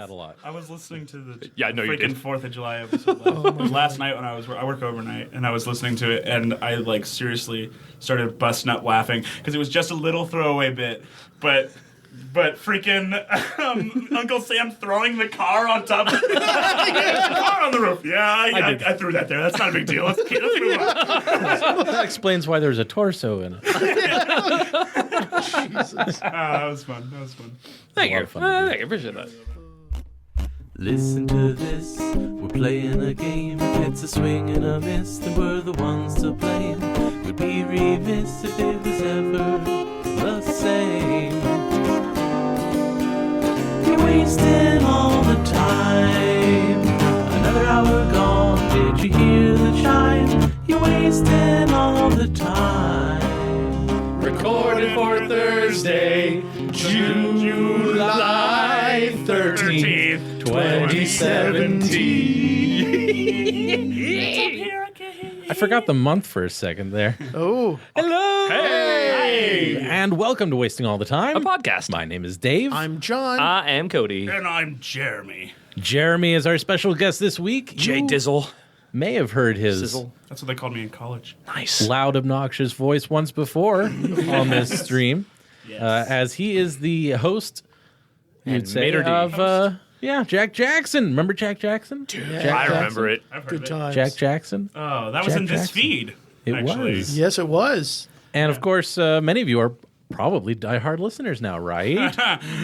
that a lot. I was listening to the freaking 4th of July episode last night when I work overnight, and I was listening to it, and I like seriously started busting up laughing because it was just a little throwaway bit, but freaking Uncle Sam throwing the car on top of the car on the roof. Yeah, I threw that there. That's not a big deal. Let's move on. That explains why there's a torso in it. Jesus. That was fun. Thank you. Thank you. Appreciate that. Listen to this, we're playing a game. If it's a swing and a miss, then we're the ones to blame. We'd be remiss if it was ever the same. You're wasting all the time. Another hour gone, did you hear the chime? You're wasting all the time. Recorded for Thursday, July 13th, 2017. I forgot the month for a second there. Oh. Hello! Hey! And welcome to Wasting All the Time. A podcast. My name is Dave. I'm John. I am Cody. And I'm Jeremy. Jeremy is our special guest this week. Jay You Dizzle. may have heard his Sizzle. That's what they called me in college. Nice. loud, obnoxious voice once before on this stream, as he is the host, you'd say, maitre d'. of Jack Jackson. Remember Jack Jackson? I remember it. I've heard Good of it. times. Jack Jackson. Oh, that was Jack in this Jackson. feed. It actually. was. Yes, it was. And of course, many of you are probably diehard listeners now, right?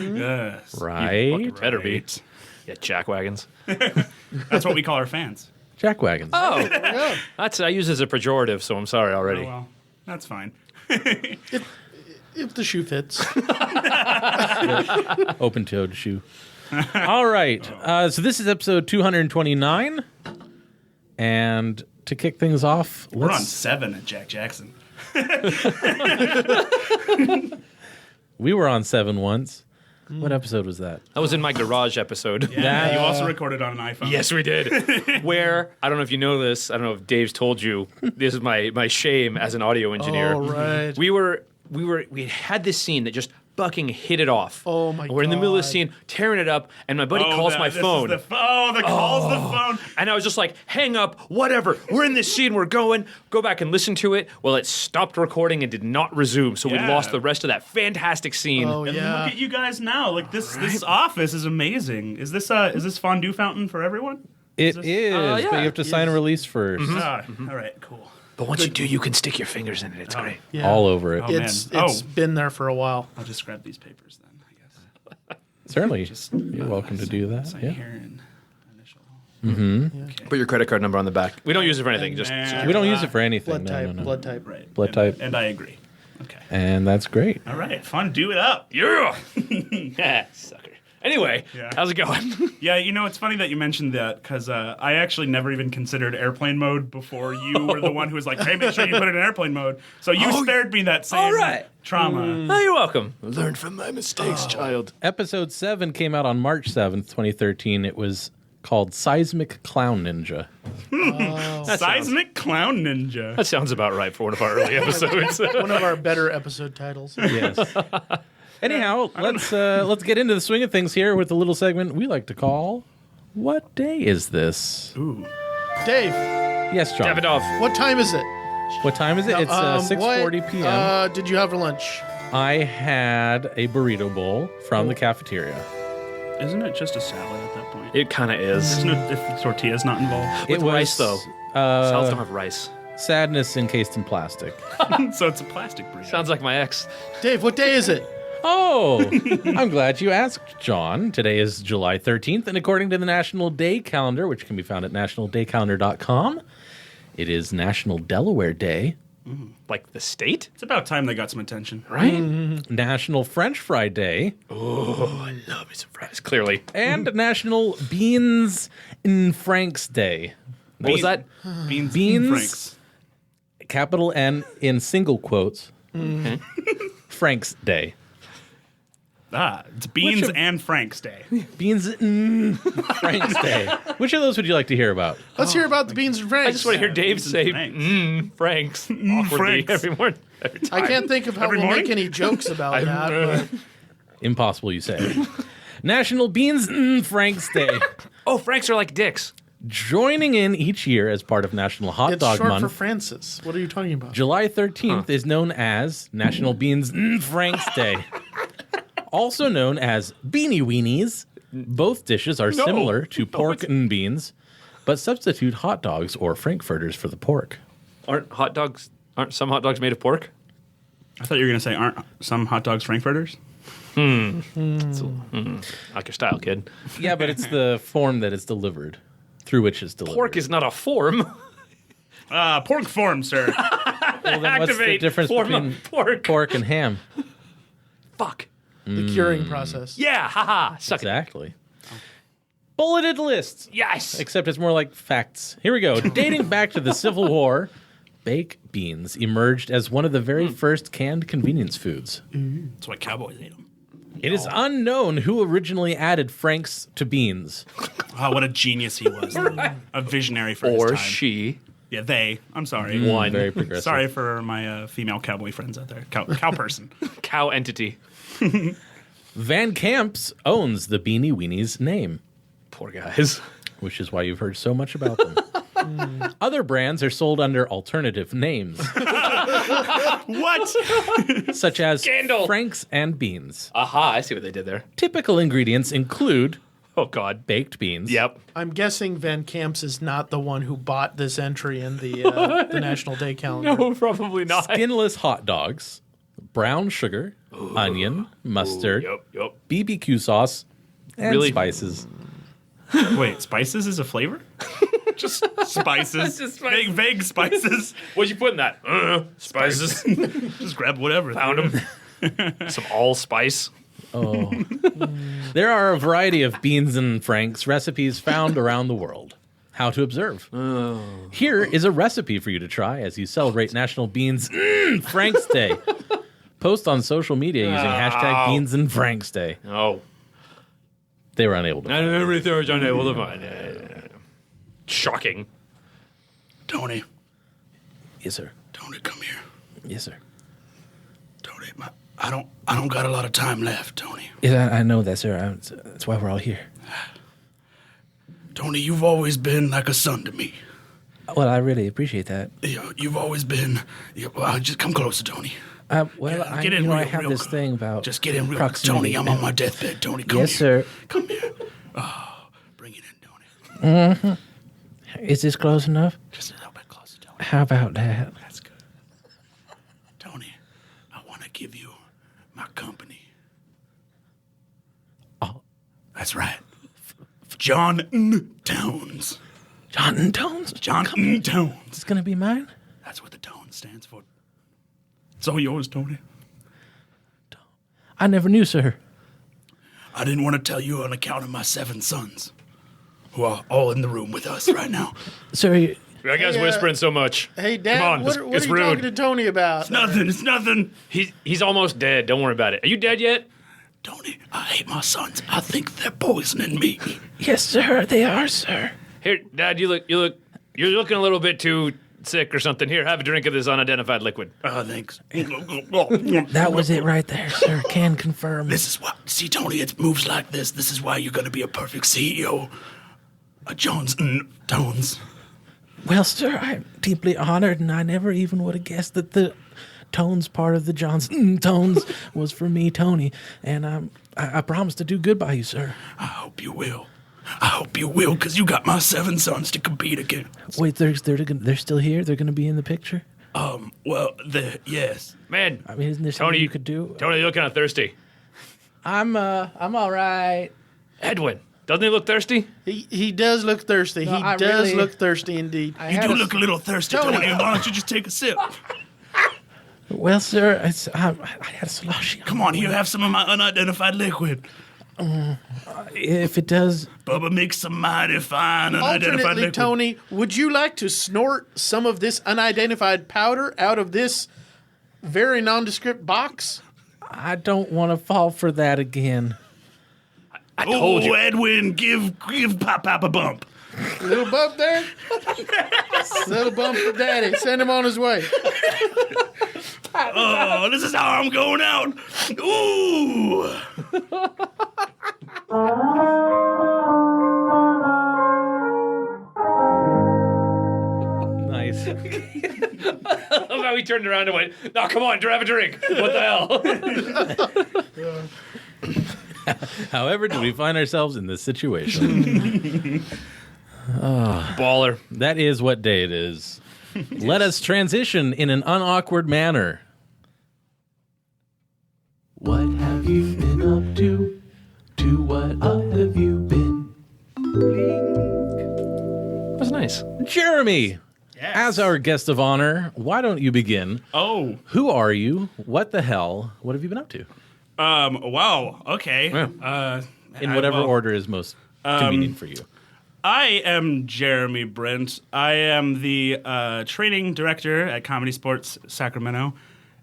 Yes. Right? Better be. Yeah, jackwagons. That's what we call our fans. Jackwagons. Oh, Yeah. that's I use it as a pejorative, so I'm sorry already. Oh, well, that's fine. If the shoe fits. Open-toed shoe. All right. So this is episode 229. And to kick things off, We're on let's... 7 at Jack Jackson. We were on 7 once. What episode was that? That was in my garage episode. Yeah, you also recorded on an iPhone. Yes, we did. Where, I don't know if you know this, I don't know if Dave's told you, this is my shame as an audio engineer. Oh, right. We had this scene that just fucking hit it off. Oh, my We're in the middle of the God. scene, tearing it up, and my buddy calls my phone. The call's the phone. And I was just like, hang up, whatever. We're in this scene, we're going. Go back and listen to it. Well, it stopped recording and did not resume, so we Yeah. lost the rest of that fantastic scene. Oh, And yeah. look at you guys now. Like this office is amazing. Is this fondue fountain for everyone? It is, yeah. but you have to sign a release first. All right, cool. But once you do, you can stick your fingers in it. It's great. Yeah. All over it. Oh, man. It's been there for a while. I'll just grab these papers then, I guess. Certainly. You're welcome to do that. Sign Yeah. here and initial. Put your credit card number on the back. We don't use it for anything. Just We don't use it for anything. Blood No, type. no, no. Blood type. Right. Blood type. And I agree. Okay. And that's great. All right. Fondue it up. yeah, sucker. Anyway, Yeah. how's it going? Yeah, you know, it's funny that you mentioned that because I actually never even considered airplane mode before you were the one who was like, hey, make sure you put it in airplane mode. So you spared me that same all right. trauma. Oh, you're welcome. Learn from my mistakes, child. Episode 7 came out on March 7th, 2013. It was called Seismic Clown Ninja. Seismic Clown Ninja. That sounds about right for one of our early episodes. One of our better episode titles. Yes. Anyhow, let's get into the swing of things here with a little segment we like to call What Day Is This? Ooh. Dave, Yes, John. Davidoff. what time is it? What time is it? It's 6:40 p.m. Did you have for lunch? I had a burrito bowl from the cafeteria. Isn't it just a salad at that point? It kind of is. Isn't it if the tortilla's not involved? With rice, though. Salads don't have rice. Sadness encased in plastic. So it's a plastic burrito. Sounds like my ex. Dave, what day is it? Oh, I'm glad you asked, John. Today is July 13th, and according to the National Day Calendar, which can be found at nationaldaycalendar.com, it is National Delaware Day, Like the state? It's about time they got some attention. Right? National French Fry Day, Oh, I love me some fries, clearly. and National Beans in Franks Day. What was that? Beans, Beans? Franks. Capital N in single quotes. Franks Day. It's Beans Which of- and Franks Day. Beans in Franks Day. Which of those would you like to hear about? Let's hear about the beans and franks. I just want to hear Dave Beans and say, Franks. Franks. Awkwardly Franks. every morning. Every time. I can't think of how Every we'll morning? make any jokes about that. But Impossible, you say. National Beans and Franks Day. Oh, Franks are like dicks. Joining in each year as part of National Hot It's Dog short Month. for Francis. What are you talking about? July 13th is known as National Beans and Franks Day. Also known as Beanie Weenies. Both dishes are similar to pork and beans, but substitute hot dogs or frankfurters for the pork. Aren't some hot dogs made of pork? I thought you were going to say, aren't some hot dogs frankfurters? Like your style, kid. Yeah, but it's the form that it's delivered, through which it's delivered. Pork is not a form. Pork form, sir. Well, then what's the Activate difference form between of pork. and ham? Fuck. The curing process. Yeah, haha. Suck Exactly. Bulleted lists. it. Yes. Except it's more like facts. Here we go. Dating back to the Civil War, baked beans emerged as one of the very first canned convenience foods. That's why cowboys ate them. It is unknown who originally added Franks to beans. Oh, what a genius he was. A visionary for his Or time. she. Yeah, they. I'm sorry. One. Very progressive. Sorry for my female cowboy friends out there. Cow person. Cow entity. Van Camps owns the Beanie Weenies name, Poor guys. which is why you've heard so much about them. Other brands are sold under alternative names, What? such as Scandal. Franks and Beans. Aha, I see what they did there. Typical ingredients include Oh, God. baked beans, Yep. I'm guessing Van Camps is not the one who bought this entry in the National Day calendar. No, probably not. skinless hot dogs, brown sugar, onion, mustard, Yep. BBQ sauce, and Really? spices. Wait, spices is a flavor? Just spices. Just spices. Vague spices. What'd you put in that? Spices. Just grab whatever. Found them. Some allspice. Oh. There are a variety of beans and Franks recipes found around the world. How to observe. Here is a recipe for you to try as you celebrate National Beans Franks Day. Post on social media using hashtag Beans and Franks Day. Oh. They were unable to. And everything was unable to find. Shocking. Tony. Yes, sir. Tony, come here. Yes, sir. Tony, I don't got a lot of time left, Tony. Yes, I know that, sir. That's why we're all here. Tony, you've always been like a son to me. Well, I really appreciate that. You've always been. Just come closer, Tony. Well, Yeah, get in I real- have real this close. thing about Just get in real. proximity. Tony, I'm on my deathbed. Tony, come Yes, here. sir. Come here. Oh, bring it in, Tony. Is this close enough? Just a little bit closer, Tony. How about that? That's good. Tony, I want to give you my company. Oh. That's right. John Tones. John Tones? John Tones. It's going to be mine? That's what the Tone stands for. It's all yours, Tony. I never knew, sir. I didn't want to tell you on account of my 7 sons, who are all in the room with us right now. Sir, That guy's Hey, whispering so much. Hey, Dad, Come on, what it's are you rude. talking to Tony about? It's nothing. He's almost dead. Don't worry about it. Are you dead yet? Tony, I hate my sons. I think they're poisoning me. yes, sir, they are, sir. Here, Dad, you're looking a little bit too sick or something. Here, have a drink of this unidentified liquid. Thanks. That was it right there, sir. Can confirm. This is why. See, Tony, it moves like this. This is why you're going to be a perfect CEO. Jones Tones. Well, sir, I'm deeply honored, and I never even would have guessed that the Tones part of the Johnson Tones was for me, Tony. And I promise to do good by you, sir. I hope you will. I hope you will, because you got my 7 sons to compete against. Wait, they're still here? They're going to be in the picture? Well, yes. Man, I mean, isn't there something Tony, you could do? Tony, you look kind of thirsty. I'm all right. Edwin, doesn't he look thirsty? He does look thirsty. No, He I does really- look thirsty indeed. You do look a little thirsty, Tony. Tony. Why don't you just take a sip? Well, sir, I had a slushy. Come on, here, have some of my unidentified liquid. If it does, Bubba makes some mighty fine unidentified Alternately, liquid. Tony, would you like to snort some of this unidentified powder out of this very nondescript box? I don't want to fall for that again. I told you. Edwin, give PAP-PAP a bump. Little bump there? Little bump for Daddy. Send him on his way. Oh, this is how I'm going out. Ooh. Nice. I love how he turned around and went, "No, come on, have a drink." What the hell? However, did we find ourselves in this situation? Baller. That is what day it is. Let us transition in an unawkward manner. What have you been up to? To what have you been? That was nice. Jeremy, as our guest of honor, why don't you begin? Oh, Who are you? What the hell? What have you been up to? wow. Okay. In whatever order is most convenient for you. I am Jeremy Brent. I am the training director at Comedy Sportz Sacramento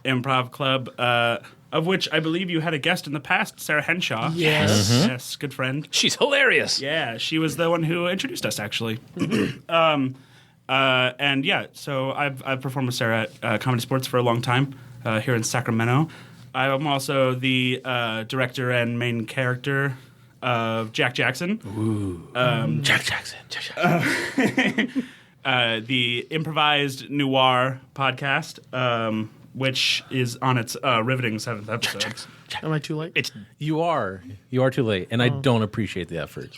Improv Club, of which I believe you had a guest in the past, Sarah Henshaw. Yes. Yes, good friend. She's hilarious. Yeah, she was the one who introduced us, actually. And yeah, so I've performed with Sarah at Comedy Sportz for a long time here in Sacramento. I'm also the director and main character of Jack Jackson. Jack Jackson. The improvised noir podcast, which is on its riveting 7th episode. Am I too late? You are too late, and I don't appreciate the effort.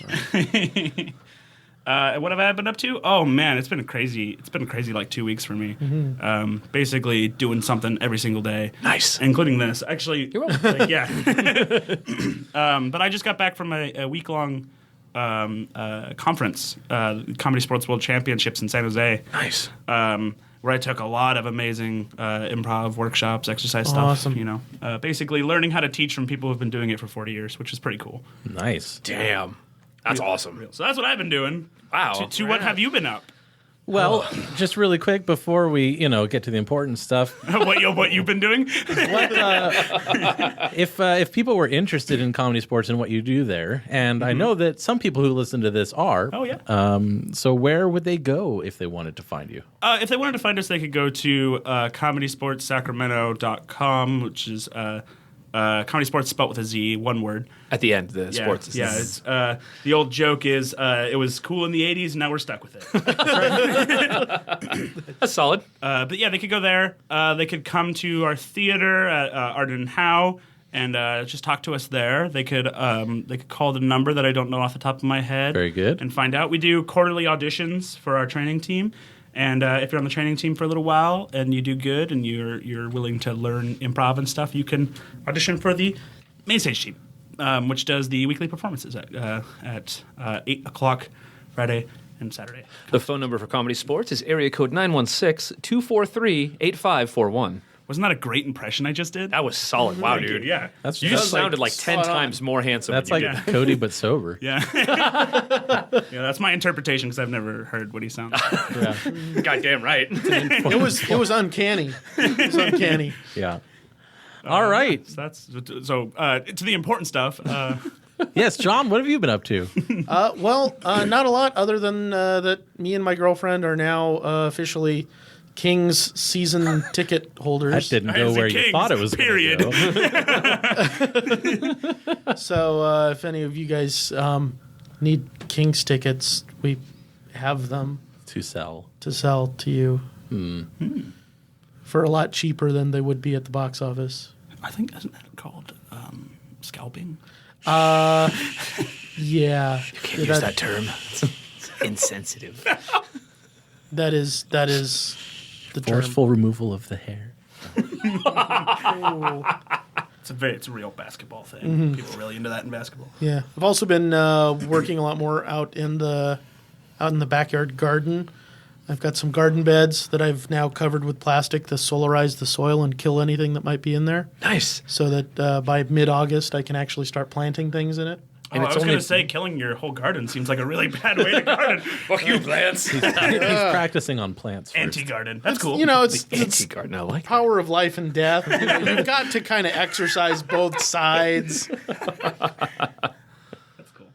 What have I been up to? Oh man, it's been a crazy like 2 weeks for me. Basically doing something every single day. Nice. Including this. Actually, yeah. But I just got back from a week-long conference, Comedy Sportz World Championships in San Jose. Nice. Where I took a lot of amazing improv workshops, exercise stuff. Awesome. You know, basically learning how to teach from people who've been doing it for 40 years, which is pretty cool. Nice. Damn. That's awesome. So that's what I've been doing. Wow. To what have you been up? Well, just really quick before we, get to the important stuff. what you've been doing? If people were interested in Comedy Sportz and what you do there, and I know that some people who listen to this are. Oh, yeah. So where would they go if they wanted to find you? If they wanted to find us, they could go to comedysportsacramento.com, which is Comedy Sportz spelled with a Z, one word. At the end, the sports. Yeah, it's, the old joke is it was cool in the 80s, and now we're stuck with it. That's solid. But yeah, they could go there. They could come to our theater at Arden Howe and just talk to us there. They could call the number that I don't know off the top of my head. Very good. And find out. We do quarterly auditions for our training team. And if you're on the training team for a little while and you do good and you're willing to learn improv and stuff, you can audition for the main stage team, which does the weekly performances at 8 o'clock Friday and Saturday. The phone number for Comedy Sportz is area code 916-243-8541. Wasn't that a great impression I just did? That was solid. Wow, dude. Yeah. That's You just sounded like 10 times more handsome. That's when like you Cody but sober. Yeah. Yeah, that's my interpretation because I've never heard what he sounds like. Yeah. did. Goddamn right. It was uncanny. It was uncanny. Yeah. All right. So to the important stuff. Yes, John, what have you been up to? Well, not a lot other than that me and my girlfriend are now officially Kings season ticket holders. That didn't go where you thought it was period. going to go. So if any of you guys need Kings tickets, we have them To sell. to sell to you for a lot cheaper than they would be at the box office. I think, isn't that called scalping? Yeah. Can't use that term. It's insensitive. That is the term. Forceful removal of the hair. It's a real basketball thing. People are really into that in basketball. Yeah. I've also been working a lot more out in the backyard garden. I've got some garden beds that I've now covered with plastic to solarize the soil and kill anything that might be in there, Nice. so that by mid-August I can actually start planting things in it. And I was going to say, killing your whole garden seems like a really bad way to garden. Fuck you, plants. He's practicing on plants first. Anti-garden. That's cool. You know, it's Anti-garden, I like power of life and death. You know, you've got to kind of exercise both sides. That's cool.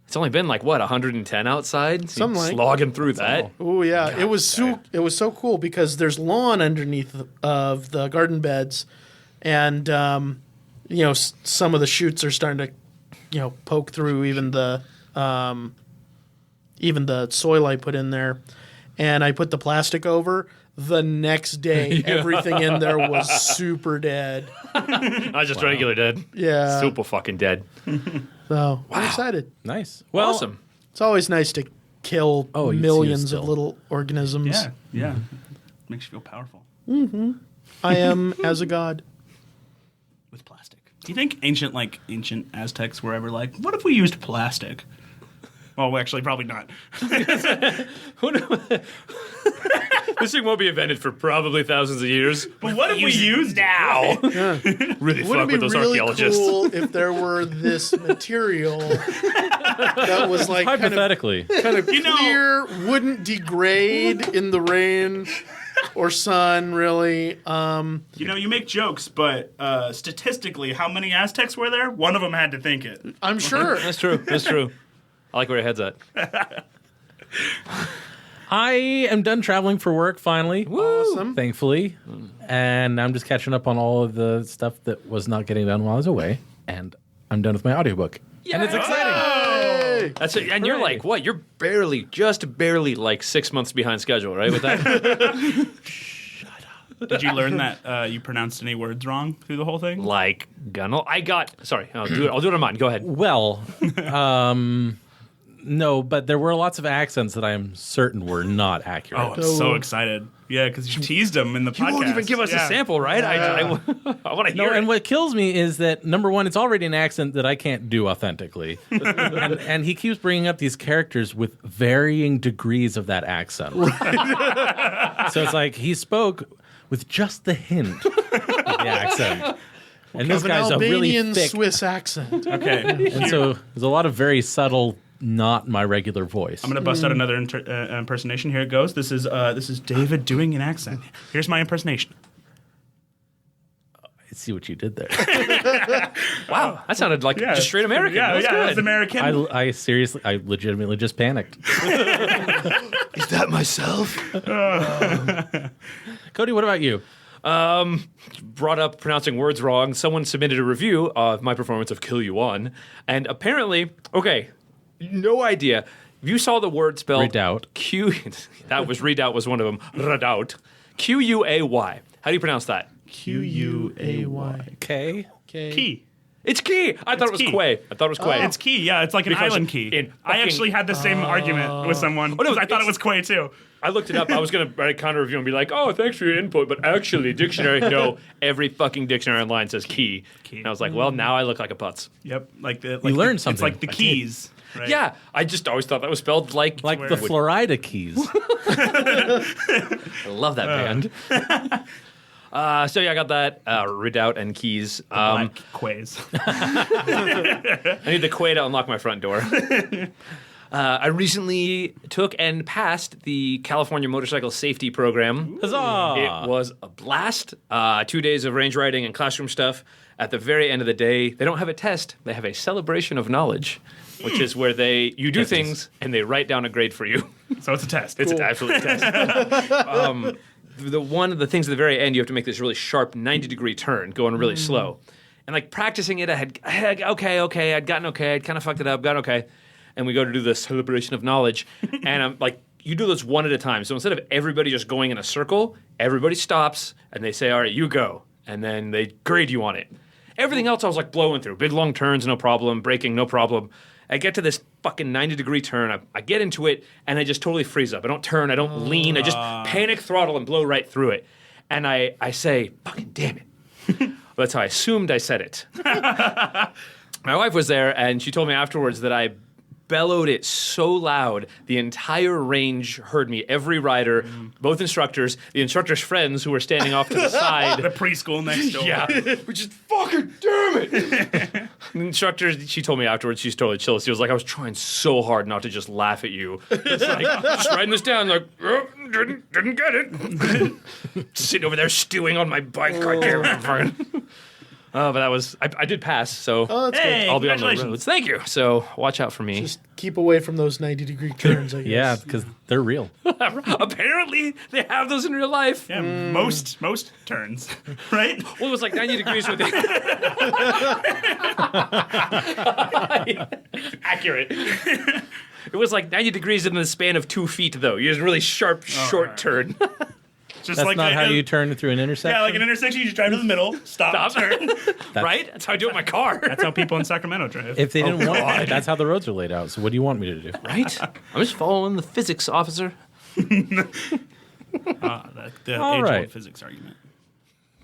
It's only been 110 outside? So Something like- slogging through that. Oh yeah, it was so cool because there's lawn underneath of the garden beds, and some of the shoots are starting to poke through even the soil I put in there, and I put the plastic over. The next day, everything in there was super dead. Not just regular dead. Yeah. Super fucking dead. So I'm excited. Nice. Well, Awesome. It's always nice to kill you can see millions still. of little organisms. Yeah. Makes you feel powerful. I am as a god. With plastic. Do you think ancient Aztecs were ever like, what if we used plastic? Well, actually, probably not. This thing won't be invented for probably thousands of years. But what if we used now? it? Really Would it fuck be with those really archaeologists. cool if there were this material that was like hypothetically. kind of clear, wouldn't degrade in the rain or sun, really? You make jokes, but statistically, how many Aztecs were there? One of them had to think it. I'm sure. That's true. That's true. I like where your head's at. I am done traveling for work finally. Awesome. Thankfully. And I'm just catching up on all of the stuff that was not getting done while I was away. And I'm done with my audiobook. And it's exciting. That's it. And you're like, what? You're just barely like 6 months behind schedule, right? With that? Did you learn that you pronounced any words wrong through the whole thing? Like, sorry, I'll do it on mine. Go ahead. Well, no, but there were lots of accents that I am certain were not accurate. Oh, I'm so excited. Yeah, because you teased them in the podcast. You won't even give us a sample, right? I want to hear it. And what kills me is that, number one, it's already an accent that I can't do authentically. and he keeps bringing up these characters with varying degrees of that accent. So it's like he spoke with just the hint of the accent. And this Of an guy's a really Albanian thick. Swiss accent. Okay. And so there's a lot of very subtle, not my regular voice. I'm going to bust out another impersonation. Here it goes. This is David doing an accent. Here's my impersonation. I see what you did there. Wow, that sounded like just straight American. Yeah, That was that's good. American. I legitimately just panicked. Is that myself? Cody, what about you? Brought up pronouncing words wrong. Someone submitted a review of my performance of Kill You On, and apparently, no idea. You saw the word spelled Redoubt. Redoubt was one of them. Redoubt. Q-U-A-Y. How do you pronounce that? Q-U-A-Y. K? Key. It's key. I thought it was key. Quay. It's key. Yeah, it's like an Because island key. in I actually had the same argument with someone. no, Because I thought it was Quay too. I looked it up. I was going to write a counter review and be like, oh, thanks for your input, but actually, dictionary, no. Every fucking dictionary online says key. And I was like, well, now I look like a putz. Yep. You learned something. It's like the keys. Right? Yeah, I just always thought that was spelled like The Florida Keys. I love that band. So yeah, I got that Redoubt and keys. Black Quays. I need the Quay to unlock my front door. I recently took and passed the California Motorcycle Safety Program. Huzzah! It was a blast. 2 days of range riding and classroom stuff. At the very end of the day, they don't have a test. They have a celebration of knowledge, which is where you do things and they write down a grade for you. So it's a test. It's an absolute test. One of the things at the very end, you have to make this really sharp 90-degree turn, going really slow. And like practicing it, I'd gotten okay, I'd kind of fucked it up, got okay. And we go to do the celebration of knowledge, and I'm like, you do this one at a time. So instead of everybody just going in a circle, everybody stops, and they say, all right, you go. And then they grade you on it. Everything else I was like blowing through. Big long turns, no problem. Braking, no problem. I get to this fucking 90-degree turn. I get into it, and I just totally freeze up. I don't turn. I don't lean. I just panic throttle and blow right through it. And I say, fucking damn it. That's how I assumed I said it. My wife was there, and she told me afterwards that I bellowed it so loud, the entire range heard me. Every rider, both instructors, the instructors' friends who were standing off to the side. The preschool next door. Yeah, which is fucking damn it. The instructor, she told me afterwards, she's totally chill. She was like, I was trying so hard not to just laugh at you. It's like, just writing this down, like, oh, didn't get it. Sitting over there stewing on my bike right there. Oh, but that was I did pass, so Oh, that's Hey, I'll be on the congratulations. roads. Thank you. So watch out for me. good. Just keep away from those 90-degree turns, I guess. Yeah, because they're real. Apparently, they have those in real life. Yeah, most turns, right? Well, it was like 90 degrees with Accurate. It was like 90 degrees in the span of 2 feet, though. You just really sharp, short right. turn. Just That's like not how you turn through an intersection. Yeah, like an intersection, you just drive to the middle, stop. Turn. Right? That's how I do it in my car. That's how people in Sacramento drive. If they didn't want, that's how the roads are laid out. So what do you want me to do? Right? I'm just following the physics, officer. The All age-old right. physics argument.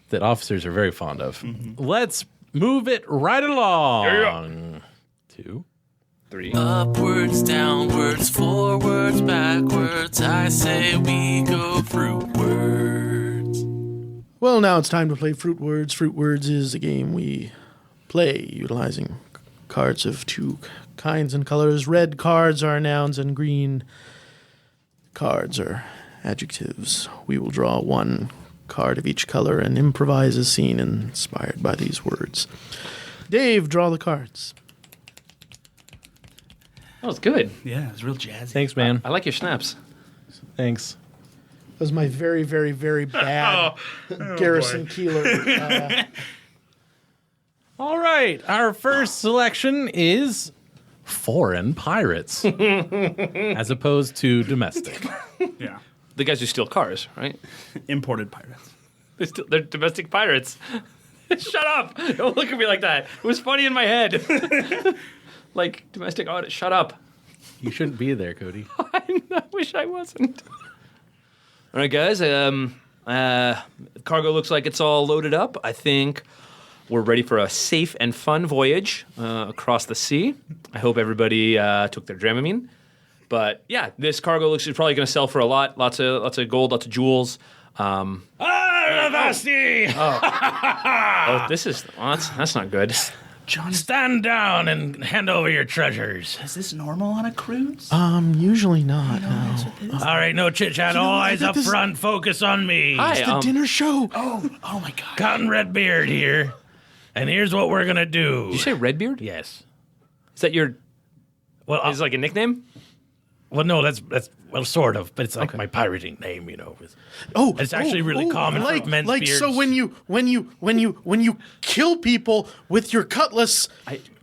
That officers are very fond of. Let's move it right along. 2, 3. Upwards, downwards, forwards, backwards. I say we go Fruitwards. Well, now it's time to play Fruitwards. Fruitwards is a game we play utilizing cards of 2 kinds and colors. Red cards are nouns and green cards are adjectives. We will draw 1 card of each color and improvise a scene inspired by these words. Dave, draw the cards. That was good. Yeah, it's real jazzy. Thanks, man. I like your snaps. Thanks. That was my very, very, very bad Garrison Keeler. All right. Our first selection is foreign pirates as opposed to domestic. Yeah. The guys who steal cars, right? Imported pirates. They're domestic pirates. Shut up! Don't look at me like that. It was funny in my head. Like, domestic audit, shut up. You shouldn't be there, Cody. I wish I wasn't. All right, guys. Cargo looks like it's all loaded up. I think we're ready for a safe and fun voyage across the sea. I hope everybody took their Dramamine. But yeah, this cargo looks is probably going to sell for a lot. Lots of gold, lots of jewels. Avasti! Oh, this is that's not good. John, Stand down and hand over your treasures. is this normal on a cruise? Usually not, no. All right, no chit-chat. All eyes up front. Focus on me. Hi, It's the dinner show. oh my God. Cotton Redbeard here. And here's what we're going to do. Did you say Redbeard? Yes. Is that your? Well, Is it like a nickname? well, no, that's well, sort of, but it's like my pirating name, you know. Oh, It's actually really common like, for men's like beards. so when you kill people with your cutlass,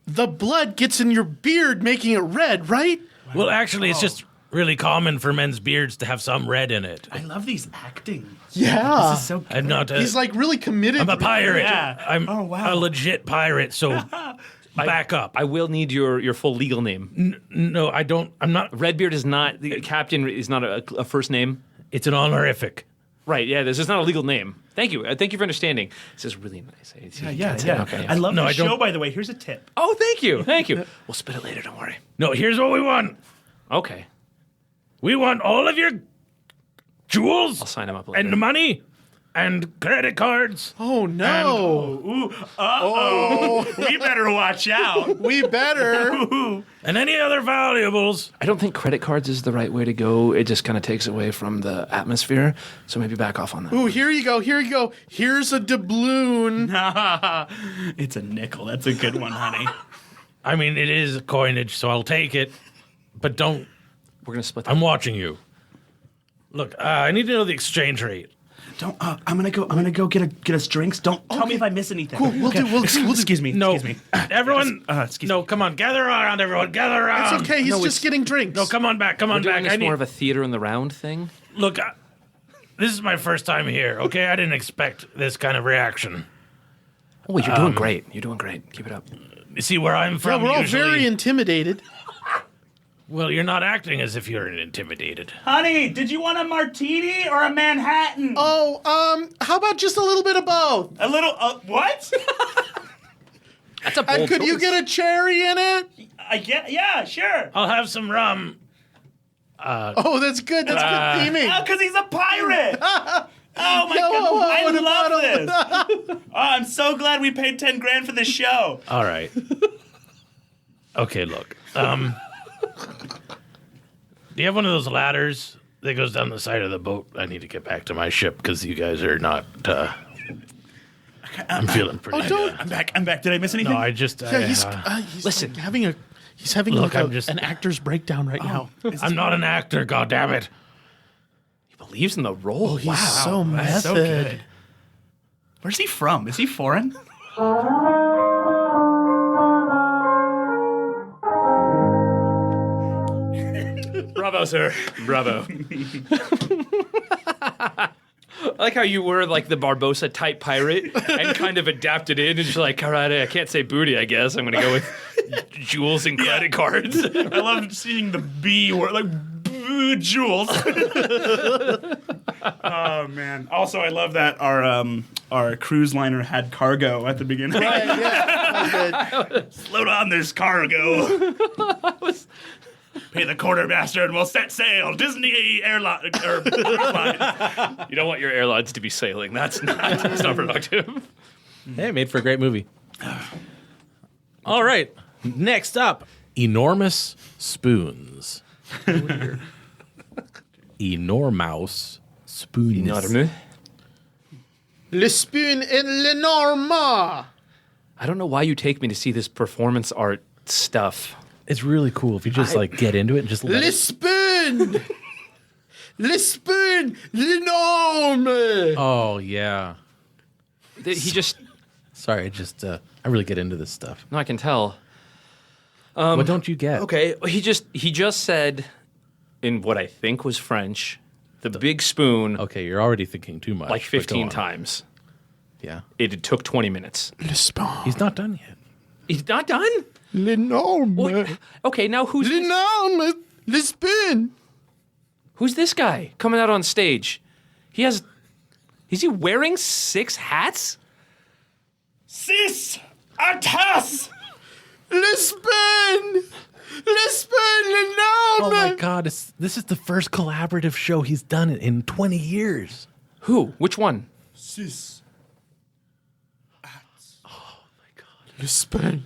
the blood gets in your beard, making it red, right? Well, actually, it's just really common for men's beards to have some red in it. I love these acting. Yeah. This is so good. I'm not. He's like really committed. I'm a pirate. Yeah. I'm Oh, wow. a legit pirate. So back up. I will need your full legal name. No, I don't. I'm not. Redbeard is not the captain. Is not a first name. It's an honorific. Right. Yeah. This is not a legal name. Thank you. Thank you for understanding. This is really nice. Yeah. Okay. I love No, the I don't- show, by the way. Here's a tip. Oh, thank you. Thank you. We'll spit it later. Don't worry. No, here's what we want. Okay. We want all of your jewels I'll sign him up later. and money and credit cards. Oh no. Ooh, we better watch out. We better. And any other valuables. I don't think credit cards is the right way to go. It just kind of takes away from the atmosphere. So maybe back off on that. Ooh, here you go. Here you go. Here's a doubloon. It's a nickel. That's a good one, honey. I mean, it is coinage, so I'll take it. But don't. We're gonna split that. I'm watching you. Look, I need to know the exchange rate. Don't. I'm gonna go get us drinks. Don't tell me if I miss anything. Cool. We'll do. We'll Excuse me. No, Excuse me. everyone. Excuse no, me. come on, gather around, everyone, gather around. It's okay. He's just getting drinks. No, come on back, come We're on doing back. this I need. more of a theater in the round thing. Look, this is my first time here. Okay, I didn't expect this kind of reaction. Oh, you're doing great. You're doing great. Keep it up. You see where I'm Yeah, from? we're all usually, very intimidated. well, you're not acting as if you're intimidated. Honey, did you want a martini or a Manhattan? Oh, how about just a little bit of both? A little. What? That's a bold And could you choice. get a cherry in it? I get. Yeah, sure. I'll have some rum. Oh, that's good. That's good theming. Oh, because he's a pirate. Oh my Yo, god, I what about love this. Oh, I'm so glad we paid 10 grand for this show. All right. Okay, look. Do you have one of those ladders that goes down the side of the boat? I need to get back to my ship because you guys are not. I'm feeling pretty good. don't. I'm back. Did I miss anything? No, I just... Yeah, he's Listen. like having Look, like I'm just- an actor's breakdown right now. I'm not an actor, goddammit. He believes in the role. He's wow. so method. That's so good. Where's he from? Is he foreign? Bravo, sir. Bravo. I like how you were like the Barbosa type pirate and kind of adapted in and just like, all right, I can't say booty, I guess. I'm going to go with jewels and credit cards. I love seeing the B word, like jewels. Oh man! Also, I love that our cruise liner had cargo at the beginning. Load on this cargo. Pay the quartermaster and we'll set sail. Disney airline. You don't want your airlines to be sailing. That's not productive. Hey, made for a great movie. All right. Next up, enormous spoons. Enormous spoons. Le spoon et l'énorme. I don't know why you take me to see this performance art stuff. It's really cool if you just like get into it and just let Le it. spoon. Le spoon l'énorme. Oh yeah. He just... Sorry, I really get into this stuff. No, I can tell. What don't you get? Okay, he just said, in what I think was French, the big spoon Okay, you're already thinking too much. like but go 15 on. times. Yeah. It took 20 minutes. Le spoon. He's not done yet. He's not done? L'énorme. Okay, now who's L'énorme. Le spoon. who's this guy coming out on stage? Is he wearing 6 hats? Sis, a tass. Le spoon. Le spoon l'énorme. Oh my God! This is the first collaborative show he's done in 20 years. Who? Which one? Sis. Le spoon.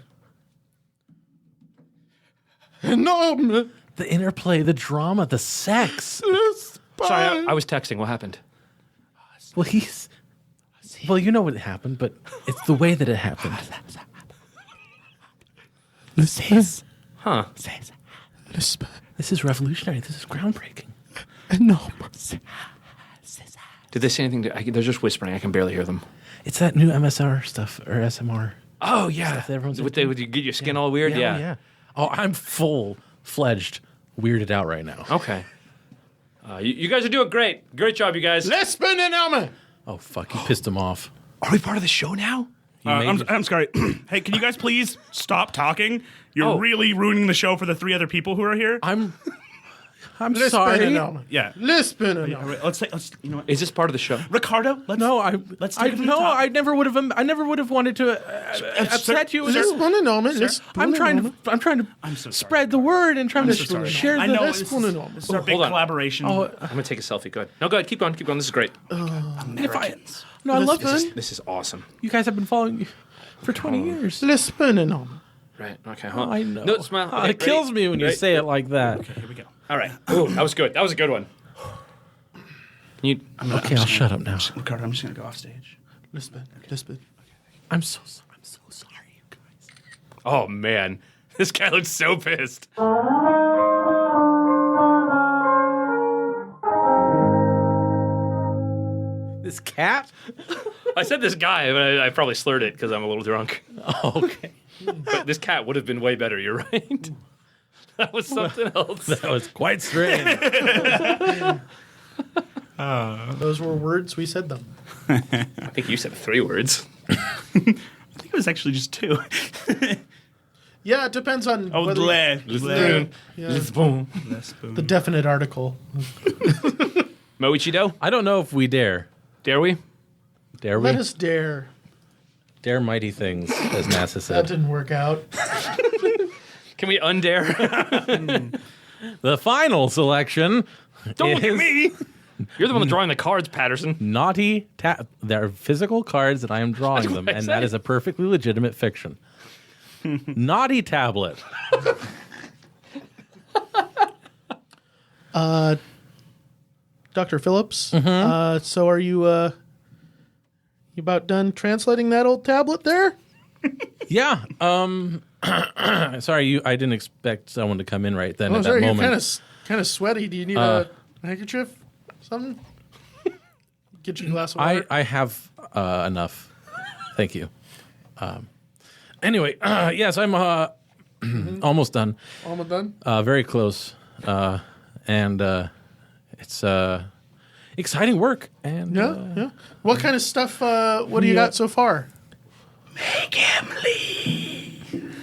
Énorme. The interplay, the drama, the sex. Le spoon. Sorry, I was texting. What happened? Well, well, you know what happened, but it's the way that it happened. Le spoon. Huh. Le spoon. This is revolutionary. This is groundbreaking. Énorme. Did they say anything? They're just whispering. I can barely hear them. It's that new MSR stuff or SMR. Oh, yeah. Stuff that everyone's Would into. you get your skin all weird? Yeah. Oh, I'm full-fledged weirded out right now. Okay. You guys are doing great. Great job, you guys. Le spoon énorme. Oh, fuck. You pissed him off. Are we part of the show now? I'm sorry. Hey, can you guys please stop talking? You're Oh. really ruining the show for the 3 other people who are here. I'm Le spoon sorry. énorme. Yeah. Le spoon énorme. Let's you know what? Is this part of the show? Ricardo, let's No, let's take it from the no, top. I never would have wanted to upset you. Le spoon énorme. Le spoon I'm trying énorme. to so sorry. spread the word and trying to so sorry. share I the. know Le this is, spoon énorme. this is our big hold on. collaboration. Oh, I'm going to take a selfie. Go ahead. No, go ahead. Keep going. Keep going. This is great. Americans. no, I love This this. This is awesome. You guys have been following me for 20 years. Le spoon énorme. Right. Okay. Hold on. I know. No, smile. Oh, Okay, it kills ready? me when you Ready? say it like that. Here we go. All right. Ooh, that was good. That was a good one. Can you? Okay, I'll shut up now. Ricardo, I'm just gonna go off stage. Le spoon. Le spoon. I'm so sorry, you guys. Oh man, this guy looks so pissed. This cat? I said this guy, but I probably slurred it because I'm a little drunk. Oh, okay. But this cat would have been way better. You're right. That was something else. That was quite strange. Those were words. We said them. I think you said 3 words. I think it was actually just 2. Yeah, it depends on Oh, whether Lisbon. yeah, Lisbon. the definite article. Moichido, I don't know if we dare. dare we? Dare we? Let us dare. Dare mighty things, as NASA That said. didn't work out. Can we undare? The final selection Don't look at is me. You're the one drawing the cards, Patterson. Naughty They're physical cards, and I am drawing That's them, what I and said. that is a perfectly legitimate fiction. Naughty Tablet. Dr. Phillips, so are you You about done translating that old tablet there? Yeah. Sorry, I didn't expect someone to come in right then at that You're moment. kind of sweaty. Do you need a handkerchief? Something? Get you a glass of water. I have enough. Thank you. Anyway, yes, I'm almost done. Almost done? Very close. And it's exciting work. And Yeah. What kind of stuff? What do you got so far? Make him leave.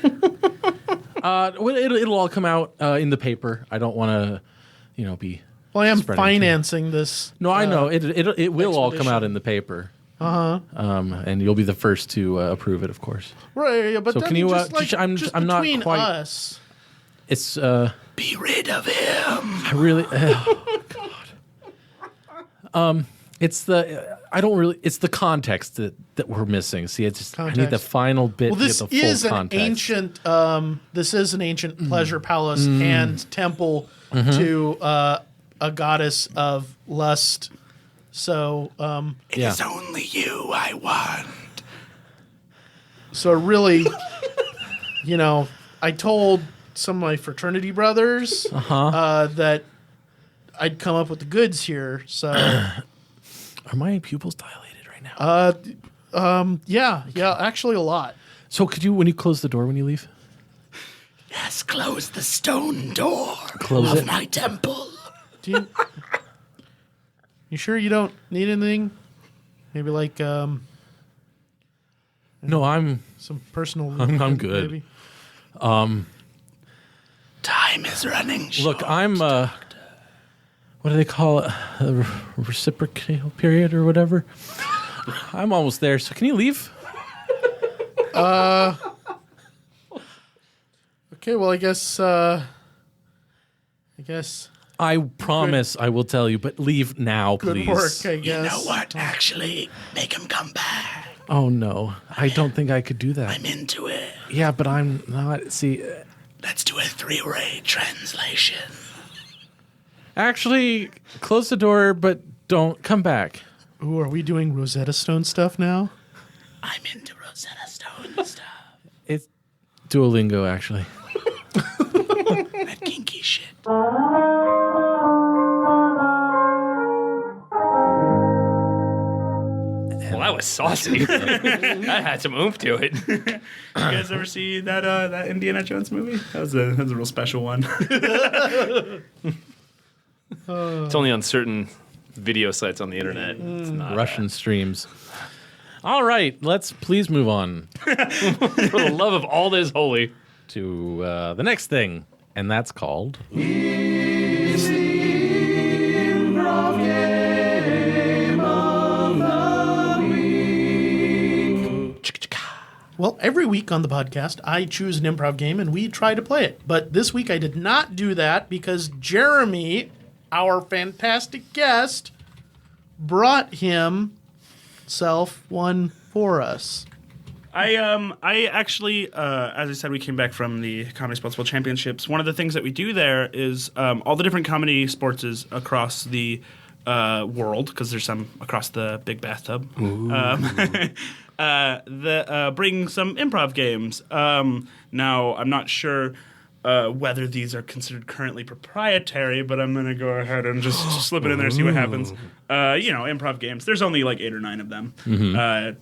well, it'll all come out in the paper. I don't want to, be. Well, I am spreading financing this. No, I know it will all come out expedition. in the paper. And you'll be the first to approve it, of course. Right, yeah, but So then can you, just, I'm not between quite- us. It's Be rid of him. I really. Oh, God. It's the context that we're missing. See, it's just I need the Context. final bit Well, to this get the full is an context. ancient. This is an ancient pleasure palace and temple to a goddess of lust. So, It is only you I want. so really, I told some of my fraternity brothers that I'd come up with the goods here. So, Are my pupils dilated right now? yeah, actually a lot. So could you, when you close the door when you leave, Yes, close the stone door Close of it. my temple. Do you sure you don't need anything? Maybe like no, I'm some personal. I'm good. Maybe? Time is running short. look. I'm what do they call it? A reciprocal period or whatever. I'm almost there. So can you leave? Okay, well, I guess. I promise I will tell you, but leave now, Good please. work, I You guess. know what? Actually, make him come back. Oh no, I don't think I could do that. I'm into it. Yeah, but I'm not. See, Let's do a three-way translation. actually, close the door, but don't come back. Ooh, are we doing Rosetta Stone stuff now? I'm into Rosetta Stone stuff. It's Duolingo, actually. That kinky shit. Well, that was saucy. That had some oomph to it. You guys ever see that Indiana Jones movie? That was a real special one. It's only on certain video sites on the internet. It's not Russian streams. All right, let's please move on for the love of all that is holy. to the next thing, and that's called. Well, every week on the podcast, I choose an improv game and we try to play it. But this week I did not do that because Jeremy, our fantastic guest, brought himself one for us. I actually, as I said, we came back from the Comedy Sportz World Championships. One of the things that we do there is all the different comedy sports across the world, because there's some across the big bathtub. Bring some improv games. Now, I'm not sure whether these are considered currently proprietary, but I'm going to go ahead and just slip it in there and see what happens. Improv games. There's only like 8 or 9 of them.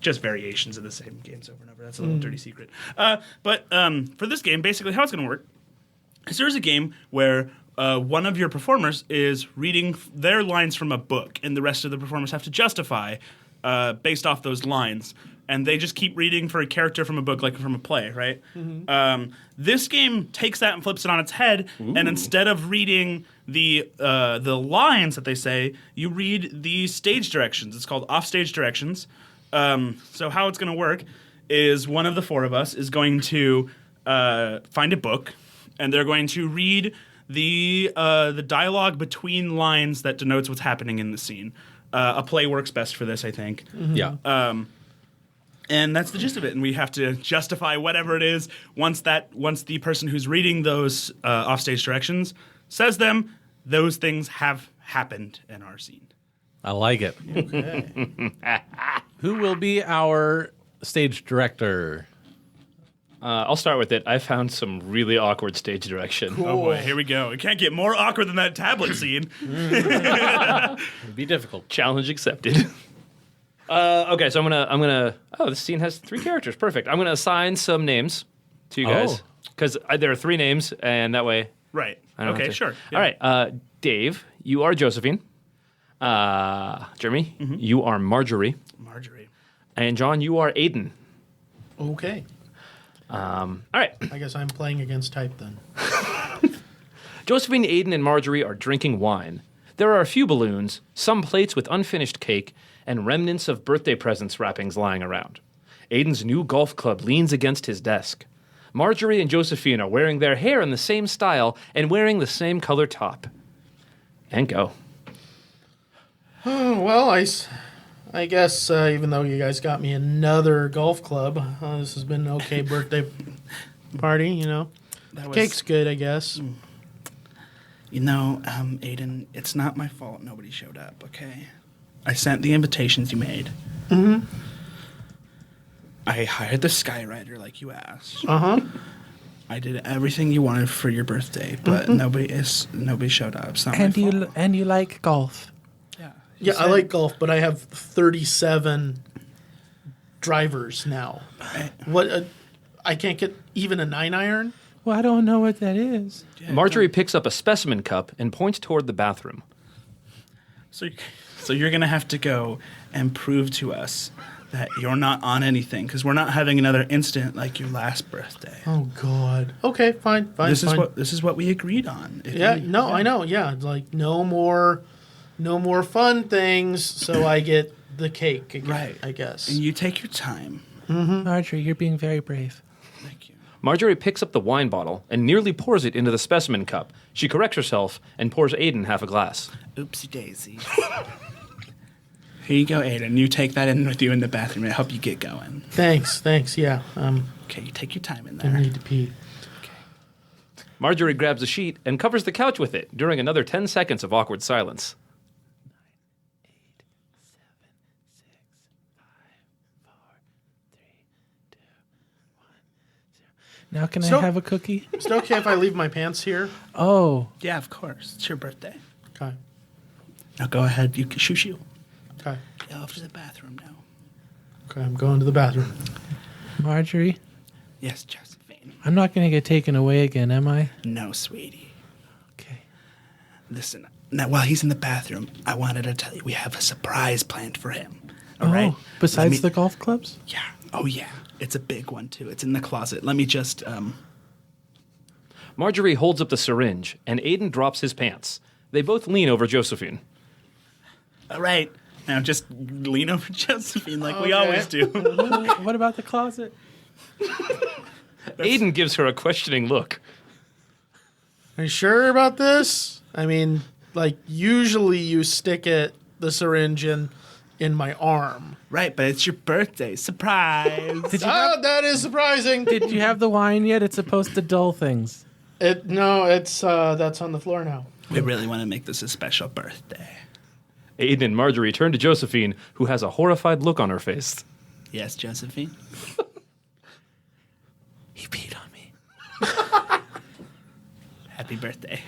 Just variations of the same games over and over. That's a little dirty secret. But for this game, basically how it's going to work is there's a game where one of your performers is reading their lines from a book, and the rest of the performers have to justify based off those lines. And they just keep reading for a character from a book, like from a play, right? This game takes that and flips it on its head, and instead of reading the lines that they say, you read the stage directions. It's called offstage directions. So how it's going to work is one of the 4 of us is going to find a book, and they're going to read the dialogue between lines that denotes what's happening in the scene. A play works best for this, I think. Yeah. And that's the gist of it. And we have to justify whatever it is once the person who's reading those offstage directions says them, those things have happened in our scene. I like it. Who will be our stage director? I'll start with it. I found some really awkward stage direction. Oh boy, here we go. It can't get more awkward than that tablet scene. It'd be difficult. Challenge accepted. Okay, so I'm gonna. Oh, this scene has 3 characters. Perfect. I'm gonna assign some names to you guys because there are 3 names, and that way. Right. I don't have Okay, to- sure. All right, Dave, you are Josephine. Jeremy, you are Marjorie, Marjorie. and John, you are Aiden. Okay. All right, I guess I'm playing against type then. Josephine, Aiden, and Marjorie are drinking wine. There are a few balloons, some plates with unfinished cake, and remnants of birthday presents wrappings lying around. Aiden's new golf club leans against his desk. Marjorie and Josephine are wearing their hair in the same style and wearing the same color top. And go. Oh, well, I guess even though you guys got me another golf club, this has been an okay birthday party, you know. That was, Cake's good, I guess. You know, Aiden, it's not my fault nobody showed up, okay? I sent the invitations you made. Mm-hmm. I hired the skywriter like you asked. Uh-huh. I did everything you wanted for your birthday, but nobody showed up. It's not my fault. And you like golf. Yeah. Yeah, I like golf, but I have 37 drivers now. What? I can't get even a 9-iron? Well, I don't know what that is. Marjorie picks up a specimen cup and points toward the bathroom. So you're gonna have to go and prove to us that you're not on anything, because we're not having another incident like your last birthday. Oh, God. Okay, fine. This is what we agreed on. I know. Yeah, like no more fun things. So I get the cake again, Right. I guess. And you take your time. Marjorie, you're being very brave. Thank you. Marjorie picks up the wine bottle and nearly pours it into the specimen cup. She corrects herself and pours Aiden half a glass. Oopsie daisy. Here you go, Aiden. You take that in with you in the bathroom. It'll help you get going. Thanks. Yeah. Okay, you take your time in I there. need to pee. Marjorie grabs a sheet and covers the couch with it during another 10 seconds of awkward silence. 9, 8, 7, 6, 5, 4, 3, 2, 1, 0. Now can So- I have a cookie? Is it okay if I leave my pants here? Oh, Yeah, of course. It's your birthday. Okay. Now go ahead. You can shoo. Okay. Get off to the bathroom now. Okay, I'm going to the bathroom. Marjorie, Yes, Josephine. I'm not going to get taken away again, am I? No, sweetie. Okay. Listen, now while he's in the bathroom, I wanted to tell you we have a surprise planned for him. All right? Besides the golf clubs? Yeah. Oh, yeah. It's a big one, too. It's in the closet. Let me just, Marjorie holds up the syringe and Aiden drops his pants. They both lean over Josephine. All right. Now just lean over Josephine like we Okay. always do. What about the closet? Aiden gives her a questioning look. Are you sure about this? I mean, like, usually you stick the syringe in my arm. Right, but it's your birthday. Surprise. That is surprising. Did you have the wine yet? It's supposed to dull things. It's that's on the floor now. We really want to make this a special birthday. Aiden and Marjorie turn to Josephine, who has a horrified look on her face. Yes, Josephine? He peed on me. Happy birthday.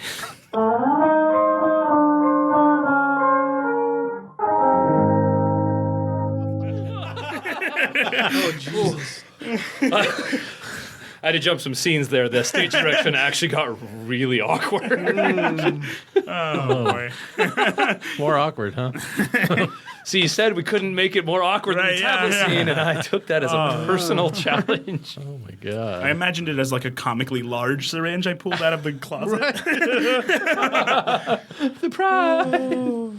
Oh, Jesus. I had to jump some scenes there. The stage direction actually got really awkward. Oh, boy. More awkward, huh? See, you said we couldn't make it more awkward than the Right, tablet yeah. scene, and I took that as a personal challenge. Oh my god. I imagined it as like a comically large syringe I pulled out of the closet. Surprise!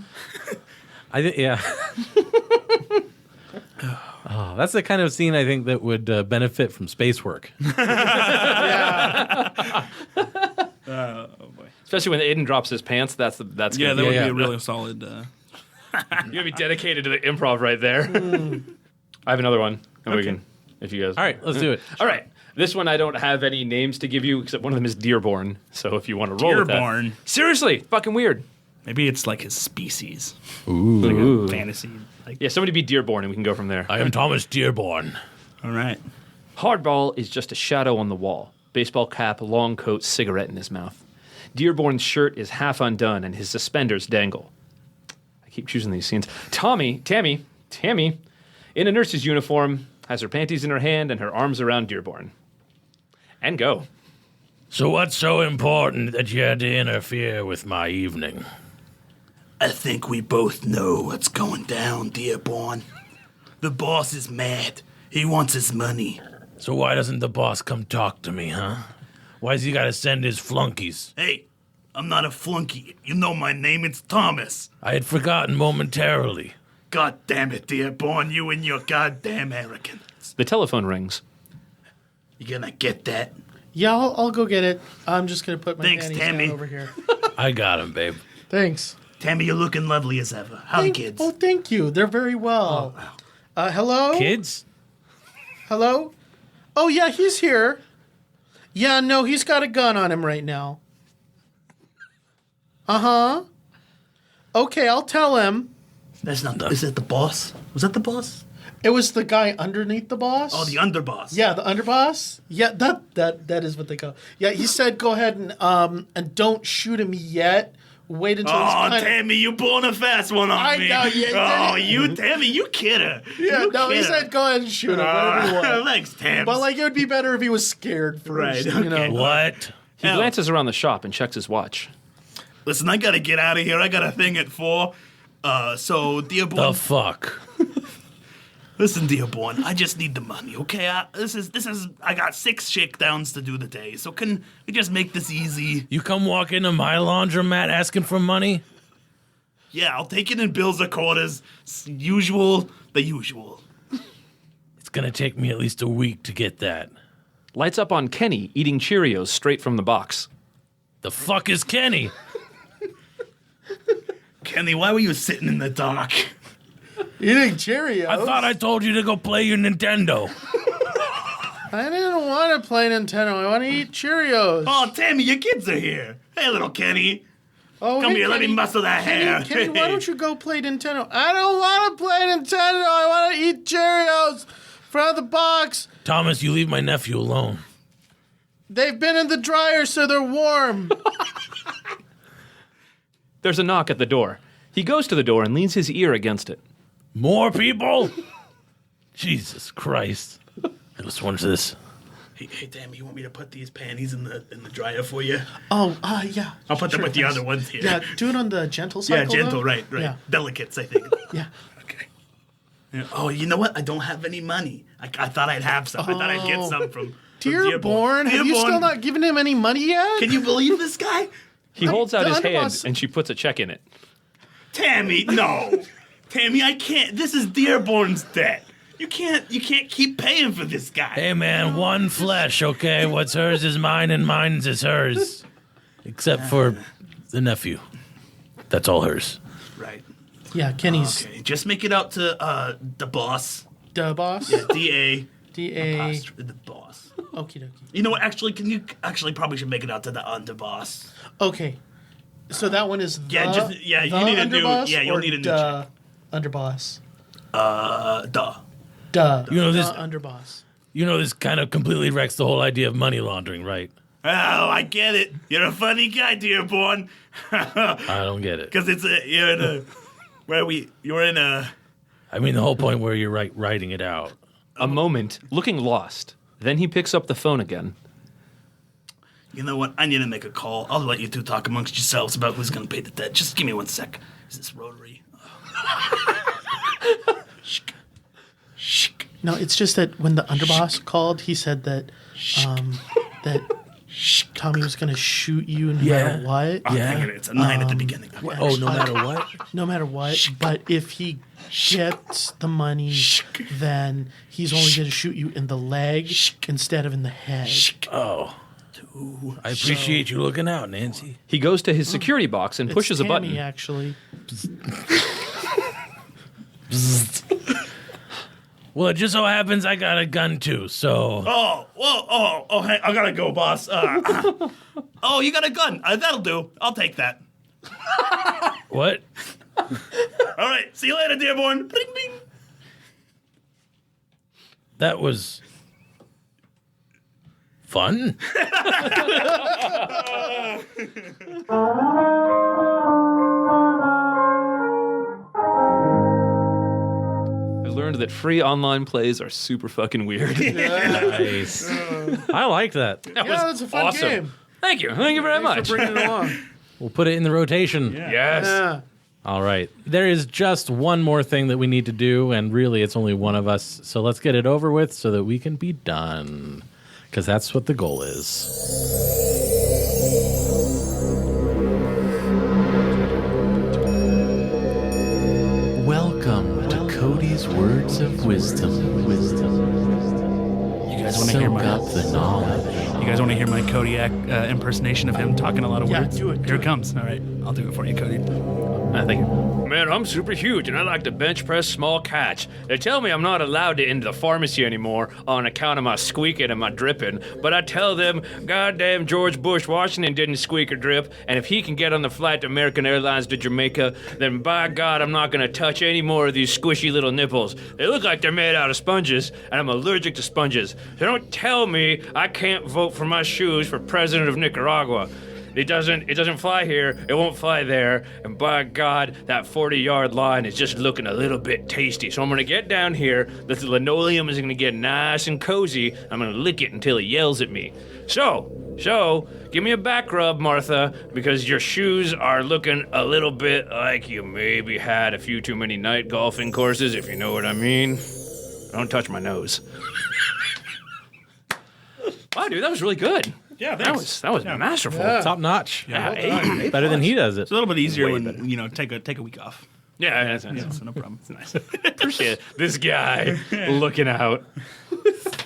Yeah. Oh, that's the kind of scene I think that would benefit from space work. Oh, boy. Especially when Aiden drops his pants, that's Yeah, gonna that be, would yeah. be a really solid... you're gonna be dedicated to the improv right there. I have another one, and we can, if you guys. All right, let's do it. All right. This one I don't have any names to give you, except one of them is Dearborn. So if you want to roll with that. Dearborn. Seriously, fucking weird. Maybe it's like his species. Ooh. Like a fantasy. Like, Yeah, somebody be Dearborn and we can go from there. I am Thomas Dearborn. all right. Hardball is just a shadow on the wall. Baseball cap, long coat, cigarette in his mouth. Dearborn's shirt is half undone and his suspenders dangle. I keep choosing these scenes. Tammy, in a nurse's uniform, has her panties in her hand and her arms around Dearborn. And go. So what's so important that you had to interfere with my evening? I think we both know what's going down, Dearborn. The boss is mad. He wants his money. So why doesn't the boss come talk to me, huh? Why's he gotta send his flunkies? Hey, I'm not a flunky. You know my name, it's Thomas. I had forgotten momentarily. God damn it, Dearborn, you and your goddamn arrogance. The telephone rings. You gonna get that? Yeah, I'll go get it. I'm just going to put my Thanks, panties Tammy. down over here. I got him, babe. Thanks. Tammy, you're looking lovely as ever. How the kids? Oh, thank you. They're very well. Hello? Kids? Hello? Oh, yeah, he's here. Yeah, no, he's got a gun on him right now. Uh-huh. Okay, I'll tell him. That's not. Is that the boss? Was that the boss? It was the guy underneath the boss. Oh, the underboss. Yeah, the underboss. Yeah, that is what they call. Yeah, he said go ahead and don't shoot him yet. Wait until he's Oh, kind of... Tammy, you pulling a fast one on I me. know, yeah. Oh, you, Tammy, you kidder. Yeah, you no, he kidder. said go ahead and shoot him. Whatever you want. Thanks, Tam. But like, it would be better if he was scared first. Right, You okay. know? What? He glances around the shop and checks his watch. Listen, I gotta get out of here. I got a thing at 4. So, Dearborn. The fuck? Listen, Dearborn, I just need the money, okay? This is. I got 6 shakedowns to do the so can we just make this easy? You come walk into my laundromat asking for money? Yeah, I'll take it in bills or quarters. The usual. It's gonna take me at least a week to get that. Lights up on Kenny eating Cheerios straight from the box. The fuck is Kenny? Kenny, why were you sitting in the dark? Eating Cheerios. I thought I told you to go play your Nintendo. I didn't want to play Nintendo. I want to eat Cheerios. Oh, Tammy, your kids are here. Hey, little Kenny. Oh, Come hey, here, let me Kenny. muscle that hair. Kenny, why don't you go play Nintendo? I don't want to play Nintendo. I want to eat Cheerios from the box. Thomas, you leave my nephew alone. They've been in the dryer, so they're warm. There's a knock at the door. He goes to the door and leans his ear against it. More people? Jesus Christ. Hey, listen, what's this? Hey, Tammy, you want me to put these panties in the dryer for you? Oh, yeah. I'll put them Sure, with the thanks. other ones here. Yeah, do it on the gentle Yeah, cycle. gentle, though. right. Yeah. Delicates, I think. Yeah. Okay. Yeah. Oh, you know what? I don't have any money. I thought I'd have some. I thought I'd get some from Dearborn, have you still not given him any money yet? Can you believe this guy? He holds out the his hand underboss- and she puts a check in it. Tammy, no. Tammy, I can't. This is Dearborn's debt. You can't keep paying for this guy. Hey, man, one flesh, okay? What's hers is mine and mine's is hers. Except for the nephew. That's all hers. Right. Yeah, Kenny's Okay, just make it out to the boss. the boss. D-A. D-A. The boss. Okie dokie. You know what? Actually, probably should make it out to the underboss. Okay. So that one is Yeah, the, you the need a new- underboss yeah, you'll or need a new duh underboss. Duh. Duh. You know this- the underboss. You know, this kind of completely wrecks the whole idea of money laundering, right? Oh, I get it. You're a funny guy, Dearborn. I don't get it. Because you're in a. I mean, the whole point where you're writing it out. A moment, looking lost. Then he picks up the phone again. You know what? I need to make a call. I'll let you two talk amongst yourselves about who's going to pay the debt. Just give me 1 sec. Is this rotary? Shh. No, it's just that when the underboss called, he said that that Tommy was going to shoot you no matter what. Yeah. It's a 9 at the beginning. Oh, no matter what? No matter what. But if he gets the money, then he's only going to shoot you in the leg instead of in the head. Oh. I appreciate you looking out, Nancy. He goes to his security box and pushes it's a button. Tammy, actually. Well, it just so happens I got a gun, too, so... Hey, I gotta go, boss. Oh, you got a gun. That'll do. I'll take that. What? All right, see you later, Dearborn. Bing, bing. That was fun. I learned that free online plays are super fucking weird. Nice. I like that. That Yeah, that's a fun awesome. game. Thank you very much. For bringing it along. We'll put it in the rotation. Yes. Yeah. All right. There is just one more thing that we need to do, and really it's only one of us. So let's get it over with so that we can be done. Because that's what the goal is. Welcome to Cody's Words of Wisdom. You guys want to hear Soak my up the knowledge. You guys want to hear my Kodiak impersonation of him talking a lot of Yeah, words? do it, do Here it. it comes. All right, I'll do it for you, Cody. Thank you. Man, I'm super huge and I like to bench press small cats. They tell me I'm not allowed to enter the pharmacy anymore on account of my squeaking and my dripping, but I tell them, goddamn George Bush Washington didn't squeak or drip, and if he can get on the flight to American Airlines to Jamaica, then by God, I'm not gonna touch any more of these squishy little nipples. They look like they're made out of sponges, and I'm allergic to sponges. So don't tell me I can't vote for my shoes for president of Nicaragua. It doesn't fly here, it won't fly there, and by God, that 40-yard line is just looking a little bit tasty. So I'm gonna get down here, the linoleum is gonna get nice and cozy, I'm gonna lick it until it yells at me. So, give me a back rub, Martha, because your shoes are looking a little bit like you maybe had a few too many night golfing courses, if you know what I mean. Don't touch my nose. Wow, dude, that was really good. Yeah, That was masterful. Yeah. Top notch. Yeah, A+. Better than he does it. It's a little bit easier when take a week off. Yeah, that's Yeah, so no problem. It's nice. appreciate it. This guy looking out.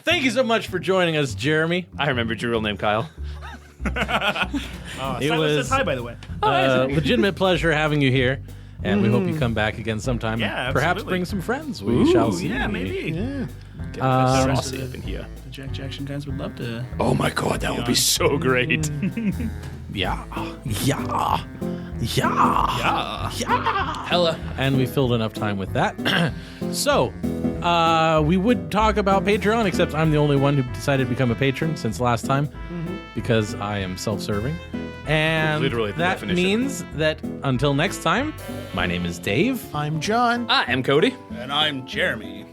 Thank you so much for joining us, Jeremy. I remembered your real name, Kyle. It Silas was says hi, by the way. a legitimate pleasure having you here, and we hope you come back again sometime. Yeah, Perhaps absolutely. bring some friends. We shall see. Yeah, maybe. Yeah. Saucy up in here. The Jack Jackson guys would love to. Oh my God, that would be so great. Yeah. Yeah. Yeah. Hella. And we filled enough time with that. So, we would talk about Patreon, except I'm the only one who decided to become a patron since last time because I am self-serving. And Literally the that definition. means that until next time, my name is Dave, I'm John. I am Cody. And I'm Jeremy.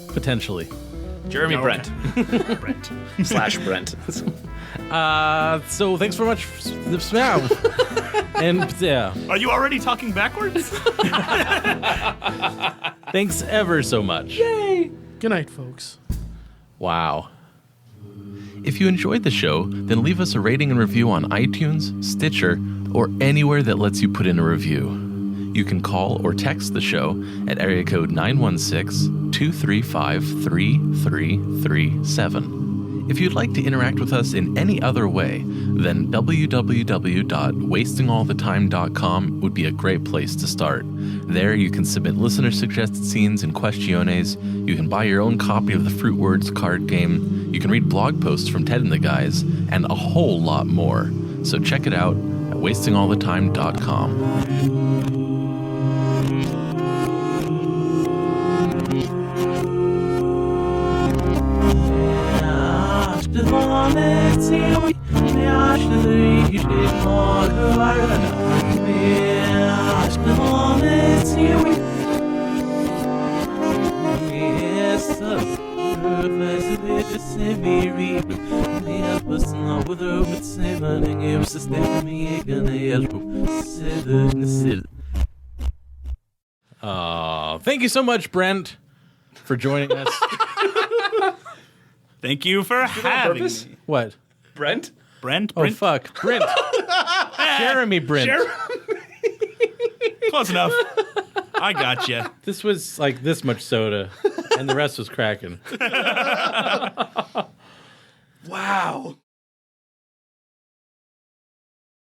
potentially. Jeremy No, Brent. Brent. / Brent. So thanks very much for the smell. And yeah, Are you already talking backwards? thanks ever so much. Good night, folks. Wow. If you enjoyed the show, then leave us a rating and review on iTunes, Stitcher, or anywhere that lets you put in a review. You can call or text the show at area code 916-235-3337. If you'd like to interact with us in any other way, then www.wastingallthetime.com would be a great place to start. There you can submit listener-suggested scenes and questiones, you can buy your own copy of the Fruitwards card game, you can read blog posts from Ted and the guys, and a whole lot more. So check it out at wastingallthetime.com. Thank you so much, Brent, for joining us. Thank you for having purpose? me. What? Brent? Brent? Oh, Brent? fuck. Brent. Jeremy Brent. Close enough. I got you. This was like this much soda, and the rest was cracking. Wow.